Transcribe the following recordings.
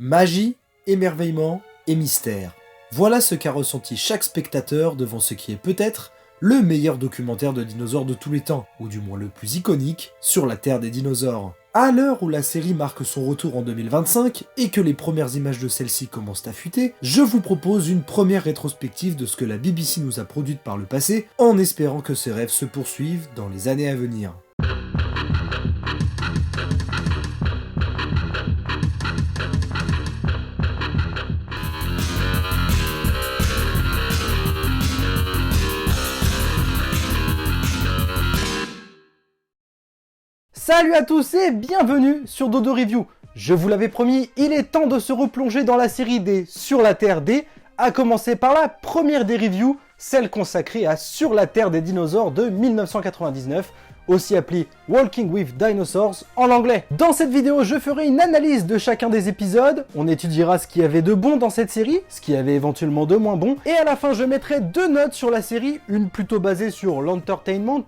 Magie, émerveillement et mystère. Voilà ce qu'a ressenti chaque spectateur devant ce qui est peut-être le meilleur documentaire de dinosaures de tous les temps, ou du moins le plus iconique, sur la Terre des dinosaures. À l'heure où la série marque son retour en 2025 et que les premières images de celle-ci commencent à fuiter, je vous propose une première rétrospective de ce que la BBC nous a produit par le passé, en espérant que ces rêves se poursuivent dans les années à venir. Salut à tous et bienvenue sur Dodo Review. Je vous l'avais promis, il est temps de se replonger dans la série des Sur la Terre des, à commencer par la première des reviews, celle consacrée à Sur la Terre des dinosaures de 1999, aussi appelée Walking with Dinosaurs en anglais. Dans cette vidéo, je ferai une analyse de chacun des épisodes, on étudiera ce qu'il y avait de bon dans cette série, ce qu'il y avait éventuellement de moins bon, et à la fin je mettrai 2 notes sur la série, une plutôt basée sur l'entertainment,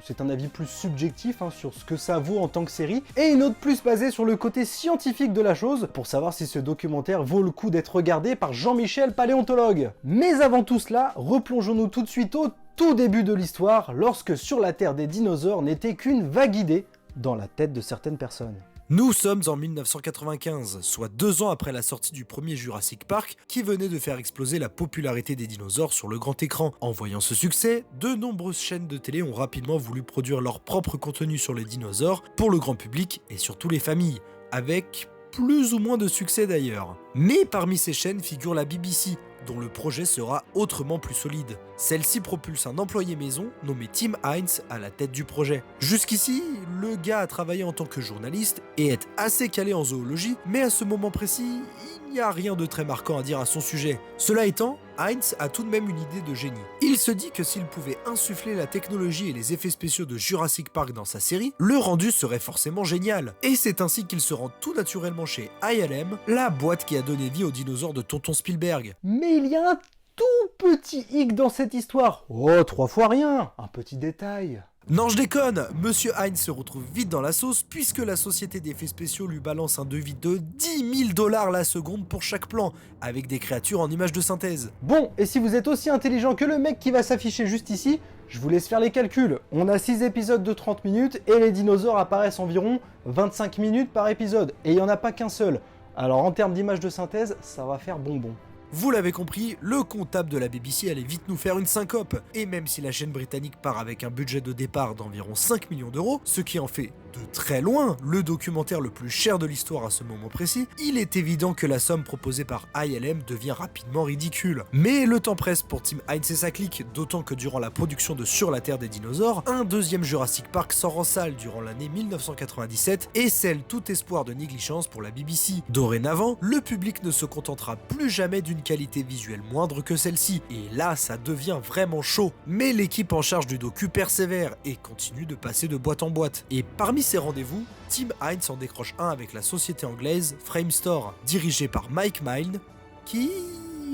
c'est un avis plus subjectif sur ce que ça vaut en tant que série, et une autre plus basée sur le côté scientifique de la chose, pour savoir si ce documentaire vaut le coup d'être regardé par Jean-Michel Paléontologue. Mais avant tout cela, replongeons-nous tout de suite au tout début de l'histoire, lorsque Sur la Terre des dinosaures n'était qu'une vague idée dans la tête de certaines personnes. Nous sommes en 1995, soit 2 ans après la sortie du premier Jurassic Park, qui venait de faire exploser la popularité des dinosaures sur le grand écran. En voyant ce succès, de nombreuses chaînes de télé ont rapidement voulu produire leur propre contenu sur les dinosaures pour le grand public et surtout les familles, avec plus ou moins de succès d'ailleurs. Mais parmi ces chaînes figure la BBC, dont le projet sera autrement plus solide. Celle-ci propulse un employé maison nommé Tim Hines à la tête du projet. Jusqu'ici, le gars a travaillé en tant que journaliste et est assez calé en zoologie, mais à ce moment précis, il n'y a rien de très marquant à dire à son sujet. Cela étant, Hines a tout de même une idée de génie. Il se dit que s'il pouvait insuffler la technologie et les effets spéciaux de Jurassic Park dans sa série, le rendu serait forcément génial. Et c'est ainsi qu'il se rend tout naturellement chez ILM, la boîte qui a donné vie aux dinosaures de Tonton Spielberg. Mais il y a un tout petit hic dans cette histoire. Oh, 3 fois rien, un petit détail. Non, je déconne, Monsieur Hines se retrouve vite dans la sauce puisque la société d'effets spéciaux lui balance un devis de 10 000 $ la seconde pour chaque plan, avec des créatures en images de synthèse. Bon, et si vous êtes aussi intelligent que le mec qui va s'afficher juste ici, je vous laisse faire les calculs. On a 6 épisodes de 30 minutes et les dinosaures apparaissent environ 25 minutes par épisode. Et il n'y en a pas qu'un seul. Alors en termes d'images de synthèse, ça va faire bonbon. Vous l'avez compris, le comptable de la BBC allait vite nous faire une syncope. Et même si la chaîne britannique part avec un budget de départ d'environ 5 millions d'euros, ce qui en fait de très loin le documentaire le plus cher de l'histoire à ce moment précis, il est évident que la somme proposée par ILM devient rapidement ridicule. Mais le temps presse pour Tim Hines et sa clique, d'autant que durant la production de Sur la Terre des dinosaures, un deuxième Jurassic Park sort en salle durant l'année 1997 et scelle tout espoir de négligence pour la BBC. Dorénavant, le public ne se contentera plus jamais d'une qualité visuelle moindre que celle-ci, et là ça devient vraiment chaud. Mais l'équipe en charge du docu persévère et continue de passer de boîte en boîte. Et parmi ces rendez-vous, Tim Hines en décroche un avec la société anglaise Framestore, dirigée par Mike Milne, qui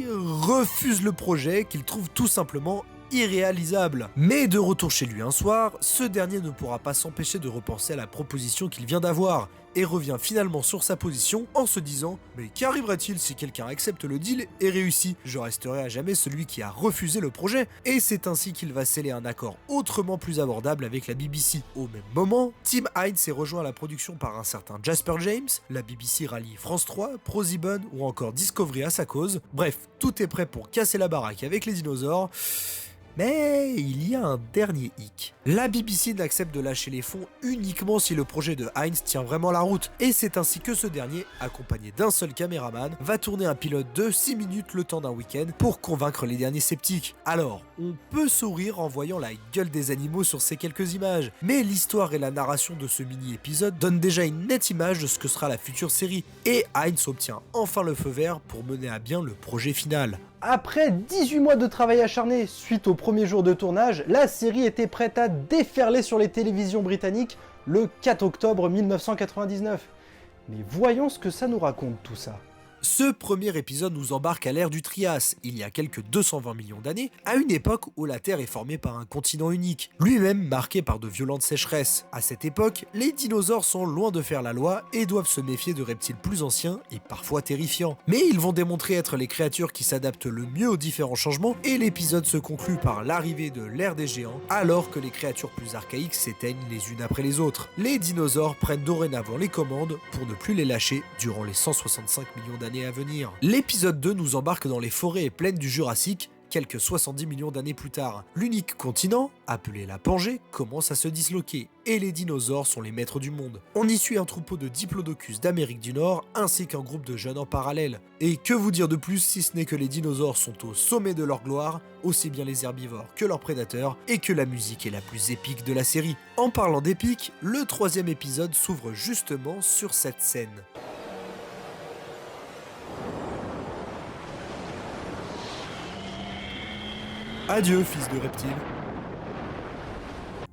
refuse le projet qu'il trouve tout simplement irréalisable. Mais de retour chez lui un soir, ce dernier ne pourra pas s'empêcher de repenser à la proposition qu'il vient d'avoir et revient finalement sur sa position en se disant « Mais qu'arriverait-il si quelqu'un accepte le deal et réussit ? Je resterai à jamais celui qui a refusé le projet. » Et c'est ainsi qu'il va sceller un accord autrement plus abordable avec la BBC. Au même moment, Tim Hines est rejoint à la production par un certain Jasper James, la BBC rallie France 3, ProSieben ou encore Discovery à sa cause. Bref, tout est prêt pour casser la baraque avec les dinosaures. Mais il y a un dernier hic. La BBC n'accepte de lâcher les fonds uniquement si le projet de Hines tient vraiment la route. Et c'est ainsi que ce dernier, accompagné d'un seul caméraman, va tourner un pilote de 6 minutes le temps d'un week-end pour convaincre les derniers sceptiques. Alors, on peut sourire en voyant la gueule des animaux sur ces quelques images, mais l'histoire et la narration de ce mini-épisode donnent déjà une nette image de ce que sera la future série. Et Hines obtient enfin le feu vert pour mener à bien le projet final. Après 18 mois de travail acharné suite au premier jour de tournage, la série était prête à déferler sur les télévisions britanniques le 4 octobre 1999. Mais voyons ce que ça nous raconte tout ça. Ce premier épisode nous embarque à l'ère du Trias, il y a quelques 220 millions d'années, à une époque où la Terre est formée par un continent unique, lui-même marqué par de violentes sécheresses. À cette époque, les dinosaures sont loin de faire la loi et doivent se méfier de reptiles plus anciens et parfois terrifiants. Mais ils vont démontrer être les créatures qui s'adaptent le mieux aux différents changements et l'épisode se conclut par l'arrivée de l'ère des géants, alors que les créatures plus archaïques s'éteignent les unes après les autres. Les dinosaures prennent dorénavant les commandes pour ne plus les lâcher durant les 165 millions d'années à venir. L'épisode 2 nous embarque dans les forêts et plaines du Jurassique, quelques 70 millions d'années plus tard. L'unique continent, appelé la Pangée, commence à se disloquer, et les dinosaures sont les maîtres du monde. On y suit un troupeau de Diplodocus d'Amérique du Nord, ainsi qu'un groupe de jeunes en parallèle. Et que vous dire de plus si ce n'est que les dinosaures sont au sommet de leur gloire, aussi bien les herbivores que leurs prédateurs, et que la musique est la plus épique de la série. En parlant d'épique, le troisième épisode s'ouvre justement sur cette scène. Adieu, fils de reptile.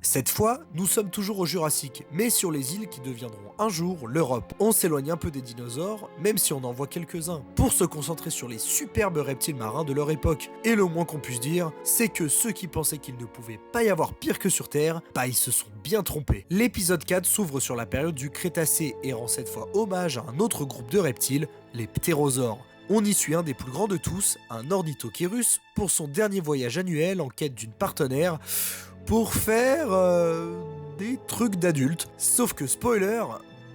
Cette fois, nous sommes toujours au Jurassique, mais sur les îles qui deviendront un jour l'Europe. On s'éloigne un peu des dinosaures, même si on en voit quelques-uns, pour se concentrer sur les superbes reptiles marins de leur époque. Et le moins qu'on puisse dire, c'est que ceux qui pensaient qu'il ne pouvait pas y avoir pire que sur Terre, bah ils se sont bien trompés. L'épisode 4 s'ouvre sur la période du Crétacé et rend cette fois hommage à un autre groupe de reptiles, les ptérosaures. On y suit un des plus grands de tous, un ornithochérus, pour son dernier voyage annuel en quête d'une partenaire pour faire des trucs d'adultes. Sauf que spoiler,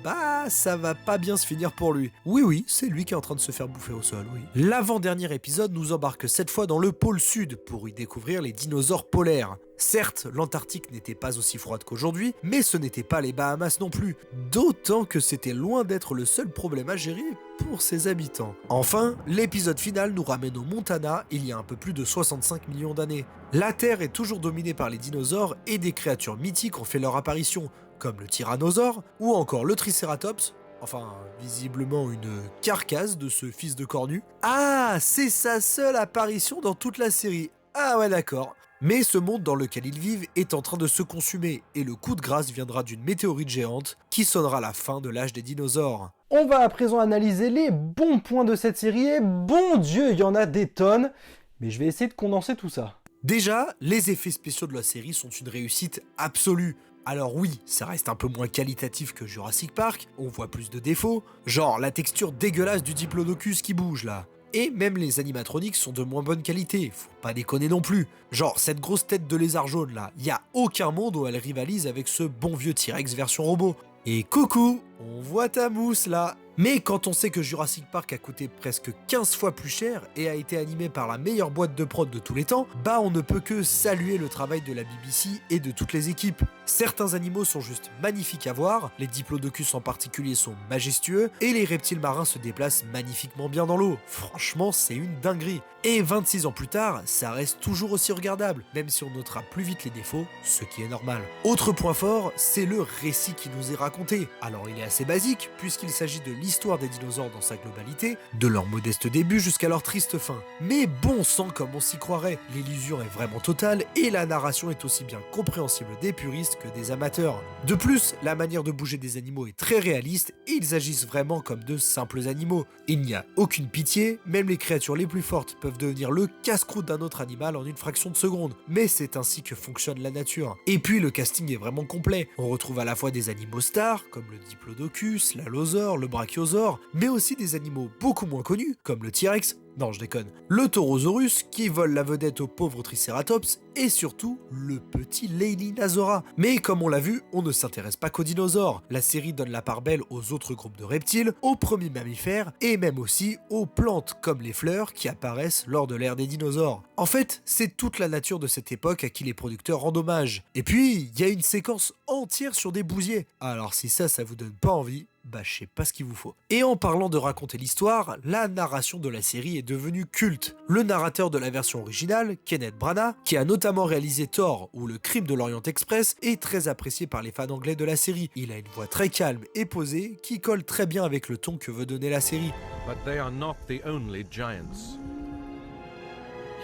bah ça va pas bien se finir pour lui. Oui, c'est lui qui est en train de se faire bouffer au sol, oui. L'avant-dernier épisode nous embarque cette fois dans le pôle sud pour y découvrir les dinosaures polaires. Certes, l'Antarctique n'était pas aussi froide qu'aujourd'hui, mais ce n'était pas les Bahamas non plus, d'autant que c'était loin d'être le seul problème à gérer pour ses habitants. Enfin, l'épisode final nous ramène au Montana il y a un peu plus de 65 millions d'années. La Terre est toujours dominée par les dinosaures et des créatures mythiques ont fait leur apparition, comme le tyrannosaure ou encore le tricératops. Enfin, visiblement une carcasse de ce fils de cornu. Ah, c'est sa seule apparition dans toute la série. Ah ouais, d'accord. Mais ce monde dans lequel ils vivent est en train de se consumer et le coup de grâce viendra d'une météorite géante qui sonnera la fin de l'âge des dinosaures. On va à présent analyser les bons points de cette série et bon Dieu, il y en a des tonnes, mais je vais essayer de condenser tout ça. Déjà, les effets spéciaux de la série sont une réussite absolue. Alors oui, ça reste un peu moins qualitatif que Jurassic Park, on voit plus de défauts, genre la texture dégueulasse du Diplodocus qui bouge là. Et même les animatroniques sont de moins bonne qualité, faut pas déconner non plus. Genre cette grosse tête de lézard jaune là, y a aucun monde où elle rivalise avec ce bon vieux T-Rex version robot. Et coucou, on voit ta mousse là. Mais quand on sait que Jurassic Park a coûté presque 15 fois plus cher et a été animé par la meilleure boîte de prod de tous les temps, bah on ne peut que saluer le travail de la BBC et de toutes les équipes. Certains animaux sont juste magnifiques à voir, les diplodocus en particulier sont majestueux, et les reptiles marins se déplacent magnifiquement bien dans l'eau. Franchement, c'est une dinguerie. Et 26 ans plus tard, ça reste toujours aussi regardable, même si on notera plus vite les défauts, ce qui est normal. Autre point fort, c'est le récit qui nous est raconté. Alors il est assez basique, puisqu'il s'agit de l'histoire des dinosaures dans sa globalité, de leur modeste début jusqu'à leur triste fin. Mais bon sang comme on s'y croirait, l'illusion est vraiment totale et la narration est aussi bien compréhensible des puristes que des amateurs. De plus, la manière de bouger des animaux est très réaliste et ils agissent vraiment comme de simples animaux. Il n'y a aucune pitié, même les créatures les plus fortes peuvent devenir le casse-croûte d'un autre animal en une fraction de seconde, mais c'est ainsi que fonctionne la nature. Et puis le casting est vraiment complet, on retrouve à la fois des animaux stars, comme le Diplodocus, l'Allosaure, le Brachiosaure, mais aussi des animaux beaucoup moins connus, comme le T-Rex, non je déconne, le Taurosaurus qui vole la vedette au pauvre Triceratops, et surtout le petit Leilinazora. Mais comme on l'a vu, on ne s'intéresse pas qu'aux dinosaures, la série donne la part belle aux autres groupes de reptiles, aux premiers mammifères, et même aussi aux plantes comme les fleurs qui apparaissent lors de l'ère des dinosaures. En fait, c'est toute la nature de cette époque à qui les producteurs rendent hommage. Et puis, il y a une séquence entière sur des bousiers. Alors si ça vous donne pas envie, bah je sais pas ce qu'il vous faut. Et en parlant de raconter l'histoire, la narration de la série est devenue culte. Le narrateur de la version originale, Kenneth Branagh, qui a notamment réalisé Thor ou Le Crime de l'Orient Express, est très apprécié par les fans anglais de la série. Il a une voix très calme et posée qui colle très bien avec le ton que veut donner la série. But they are not the only giants.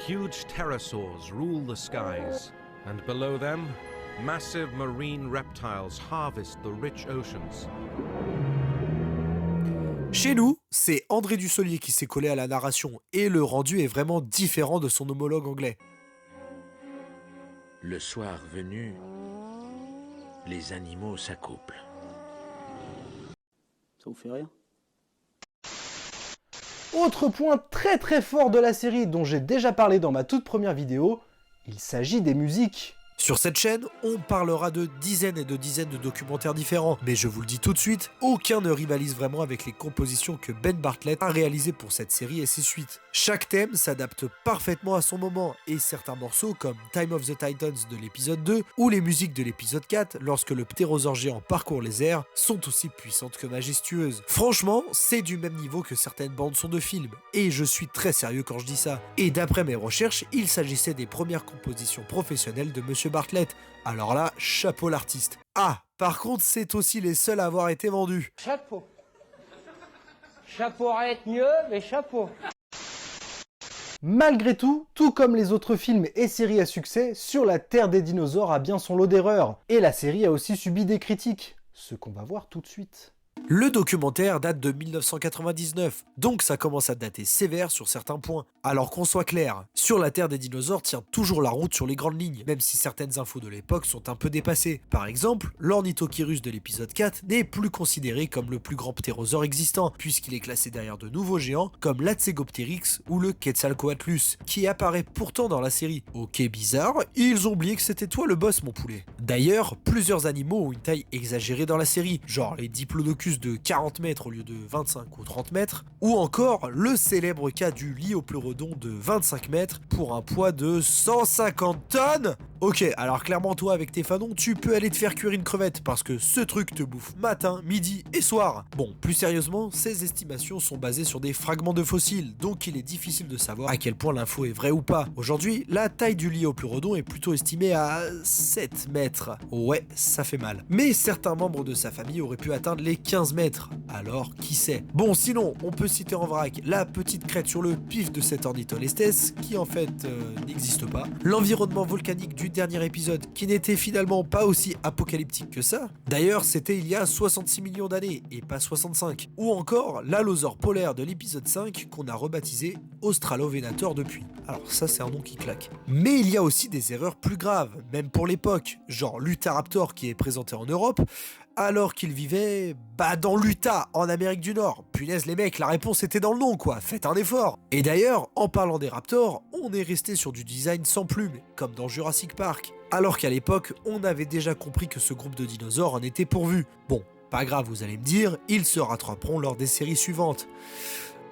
Huge pterosaurs rule the skies, and below them, massive marine reptiles harvest the rich oceans. Chez nous, c'est André Dussolier qui s'est collé à la narration, et le rendu est vraiment différent de son homologue anglais. Le soir venu, les animaux s'accouplent. Ça vous fait rire? Autre point très très fort de la série dont j'ai déjà parlé dans ma toute première vidéo, il s'agit des musiques. Sur cette chaîne, on parlera de dizaines et de dizaines de documentaires différents, mais je vous le dis tout de suite, aucun ne rivalise vraiment avec les compositions que Ben Bartlett a réalisées pour cette série et ses suites. Chaque thème s'adapte parfaitement à son moment, et certains morceaux comme Time of the Titans de l'épisode 2 ou les musiques de l'épisode 4, lorsque le ptérosaure géant parcourt les airs, sont aussi puissantes que majestueuses. Franchement, c'est du même niveau que certaines bandes son de films, et je suis très sérieux quand je dis ça. Et d'après mes recherches, il s'agissait des premières compositions professionnelles de Monsieur Bartlett. Alors là, chapeau l'artiste. Ah, par contre, c'est aussi les seuls à avoir été vendus. Chapeau. Chapeau aurait été mieux, mais chapeau. Malgré tout comme les autres films et séries à succès, Sur la Terre des dinosaures a bien son lot d'erreurs. Et la série a aussi subi des critiques, ce qu'on va voir tout de suite. Le documentaire date de 1999, donc ça commence à dater sévère sur certains points. Alors qu'on soit clair, Sur la Terre des dinosaures tient toujours la route sur les grandes lignes, même si certaines infos de l'époque sont un peu dépassées. Par exemple, l'Ornithokyrus de l'épisode 4 n'est plus considéré comme le plus grand ptérosaure existant, puisqu'il est classé derrière de nouveaux géants comme l'Atsegopteryx ou le Quetzalcoatlus, qui apparaît pourtant dans la série. Ok, bizarre, ils ont oublié que c'était toi le boss, mon poulet. D'ailleurs, plusieurs animaux ont une taille exagérée dans la série, genre les Diplodocus de 40 mètres au lieu de 25 ou 30 mètres, ou encore le célèbre cas du Liopleurodon de 25 mètres pour un poids de 150 tonnes. Ok, alors clairement toi avec tes fanons, tu peux aller te faire cuire une crevette parce que ce truc te bouffe matin, midi et soir. Bon, plus sérieusement, ces estimations sont basées sur des fragments de fossiles, donc il est difficile de savoir à quel point l'info est vraie ou pas. Aujourd'hui, la taille du Liopleurodon est plutôt estimée à 7 mètres. Ouais, ça fait mal. Mais certains membres de sa famille auraient pu atteindre les 15 mètres, alors qui sait. Bon, sinon, on peut citer en vrac la petite crête sur le pif de cet ornitholestes, qui en fait n'existe pas, l'environnement volcanique du dernier épisode, qui n'était finalement pas aussi apocalyptique que ça. D'ailleurs, c'était il y a 66 millions d'années, et pas 65. Ou encore, l'allosaure polaire de l'épisode 5, qu'on a rebaptisé Australovenator depuis. Alors ça, c'est un nom qui claque. Mais il y a aussi des erreurs plus graves, même pour l'époque, genre l'Utahaptor qui est présenté en Europe, alors qu'il vivait, dans l'Utah, en Amérique du Nord. Punaise les mecs, la réponse était dans le nom quoi, faites un effort. Et d'ailleurs, en parlant des raptors, on est resté sur du design sans plumes, comme dans Jurassic Park. Alors qu'à l'époque, on avait déjà compris que ce groupe de dinosaures en était pourvu. Bon, pas grave, vous allez me dire, ils se rattraperont lors des séries suivantes.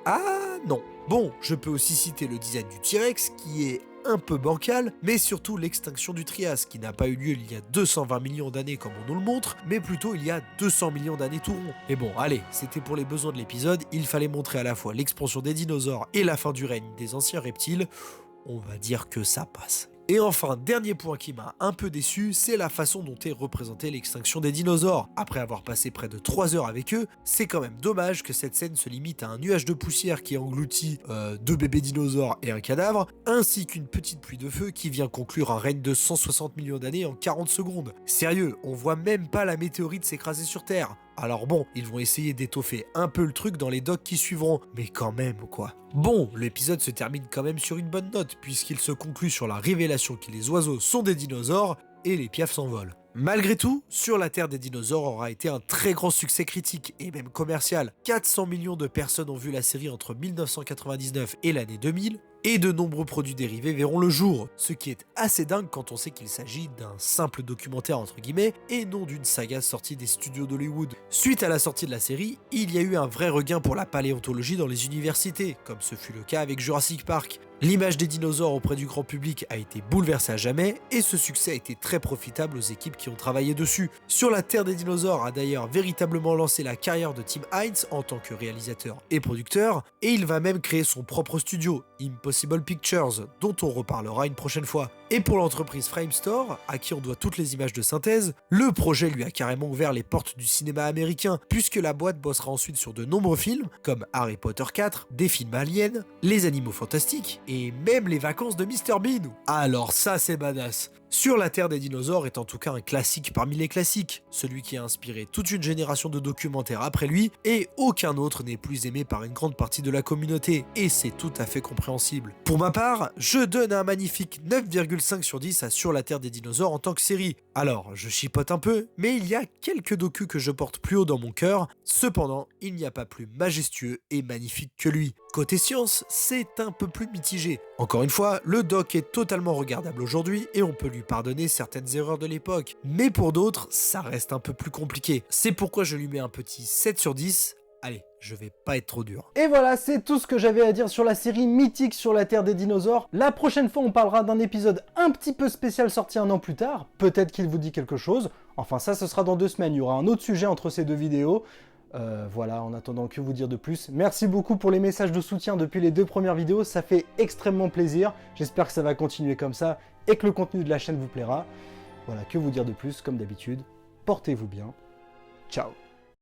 Ah non. Bon, je peux aussi citer le design du T-Rex, qui est un peu bancal, mais surtout l'extinction du Trias, qui n'a pas eu lieu il y a 220 millions d'années comme on nous le montre, mais plutôt il y a 200 millions d'années tout rond. Et bon, allez, c'était pour les besoins de l'épisode, il fallait montrer à la fois l'expansion des dinosaures et la fin du règne des anciens reptiles, on va dire que ça passe. Et enfin, dernier point qui m'a un peu déçu, c'est la façon dont est représentée l'extinction des dinosaures. Après avoir passé près de 3 heures avec eux, c'est quand même dommage que cette scène se limite à un nuage de poussière qui engloutit 2 bébés dinosaures et un cadavre, ainsi qu'une petite pluie de feu qui vient conclure un règne de 160 millions d'années en 40 secondes. Sérieux, on voit même pas la météorite s'écraser sur Terre. Alors bon, ils vont essayer d'étoffer un peu le truc dans les docs qui suivront, mais quand même quoi. Bon, l'épisode se termine quand même sur une bonne note, puisqu'il se conclut sur la révélation que les oiseaux sont des dinosaures, et les piafs s'envolent. Malgré tout, Sur la Terre des dinosaures aura été un très grand succès critique, et même commercial. 400 millions de personnes ont vu la série entre 1999 et l'année 2000, et de nombreux produits dérivés verront le jour, ce qui est assez dingue quand on sait qu'il s'agit d'un simple documentaire entre guillemets et non d'une saga sortie des studios d'Hollywood. Suite à la sortie de la série, il y a eu un vrai regain pour la paléontologie dans les universités, comme ce fut le cas avec Jurassic Park. L'image des dinosaures auprès du grand public a été bouleversée à jamais et ce succès a été très profitable aux équipes qui ont travaillé dessus. Sur la Terre des dinosaures a d'ailleurs véritablement lancé la carrière de Tim Hines en tant que réalisateur et producteur, et il va même créer son propre studio, Impossible Pictures, dont on reparlera une prochaine fois. Et pour l'entreprise Framestore, à qui on doit toutes les images de synthèse, le projet lui a carrément ouvert les portes du cinéma américain, puisque la boîte bossera ensuite sur de nombreux films, comme Harry Potter 4, des films aliens, les animaux fantastiques, et même les vacances de Mr Bean. Alors ça c'est badass. Sur la Terre des dinosaures est en tout cas un classique parmi les classiques, celui qui a inspiré toute une génération de documentaires après lui, et aucun autre n'est plus aimé par une grande partie de la communauté, et c'est tout à fait compréhensible. Pour ma part, je donne un magnifique 9,5 sur 10 à Sur la Terre des dinosaures en tant que série. Alors, je chipote un peu, mais il y a quelques docus que je porte plus haut dans mon cœur, cependant, il n'y a pas plus majestueux et magnifique que lui. Côté science, c'est un peu plus mitigé. Encore une fois, le doc est totalement regardable aujourd'hui et on peut lui pardonner certaines erreurs de l'époque. Mais pour d'autres, ça reste un peu plus compliqué. C'est pourquoi je lui mets un petit 7 sur 10. Allez, je vais pas être trop dur. Et voilà, c'est tout ce que j'avais à dire sur la série mythique Sur la Terre des dinosaures. La prochaine fois, on parlera d'un épisode un petit peu spécial sorti un an plus tard. Peut-être qu'il vous dit quelque chose. Enfin, ça, ce sera dans 2 semaines. Il y aura un autre sujet entre ces 2 vidéos. Voilà, en attendant, que vous dire de plus. Merci beaucoup pour les messages de soutien depuis les 2 premières vidéos, ça fait extrêmement plaisir. J'espère que ça va continuer comme ça et que le contenu de la chaîne vous plaira. Voilà, que vous dire de plus, comme d'habitude. Portez-vous bien. Ciao.